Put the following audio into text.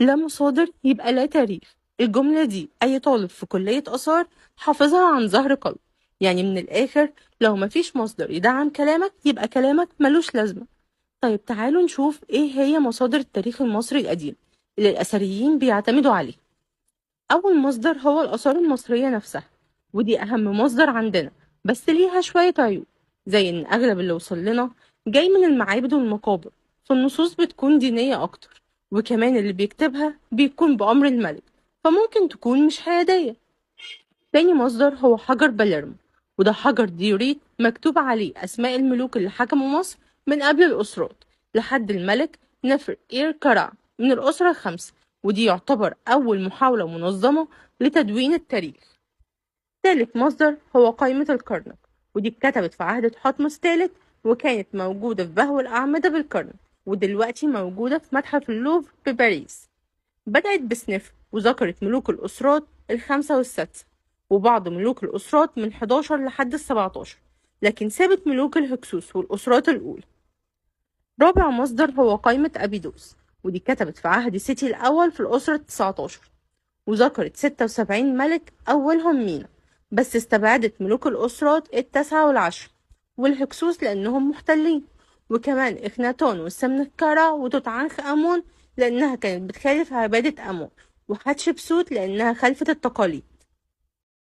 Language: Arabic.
لا مصادر يبقى لا تاريخ. الجملة دي أي طالب في كلية آثار حافظها عن ظهر قلب. يعني من الآخر، لو مفيش مصدر يدعم كلامك يبقى كلامك ملوش لازمة. طيب تعالوا نشوف إيه هي مصادر التاريخ المصري القديم اللي الأثريين بيعتمدوا عليه. أول مصدر هو الآثار المصرية نفسها، ودي أهم مصدر عندنا، بس ليها شوية عيوب، زي إن أغلب اللي وصل لنا جاي من المعابد والمقابر، فالنصوص بتكون دينية أكتر، وكمان اللي بيكتبها بيكون بأمر الملك، فممكن تكون مش حيادية. تاني مصدر هو حجر باليرمو، وده حجر ديوريت مكتوب عليه أسماء الملوك اللي حكموا مصر من قبل الأسرات لحد الملك نفر إير كرع من الأسرة الخامسة، ودي يعتبر أول محاولة منظمة لتدوين التاريخ. تالت مصدر هو قائمة الكرنك، ودي اتكتبت في عهد تحتمس الثالث، وكانت موجودة في بهو الأعمدة بالكرنك، ودلوقتي موجودة في متحف اللوفر في باريس. بدأت بسنفر وذكرت ملوك الأسرات الخامسة والسادسة، وبعض ملوك الأسرات من 11 لحد ال17، لكن سابت ملوك الهكسوس والأسرات الأولى. رابع مصدر هو قائمة أبيدوس، ودي كتبت في عهد سيتي الأول في الأسرة ال19، وذكرت 76 ملك أولهم مينا، بس استبعدت ملوك الأسرات التاسعة والعشرة والهكسوس لأنهم محتلين، وكمان إخناتون والسمنكرة وتوت عنخ آمون لأنها كانت بتخالف عبادة آمون، وحتشبسوت لأنها خالفت التقاليد.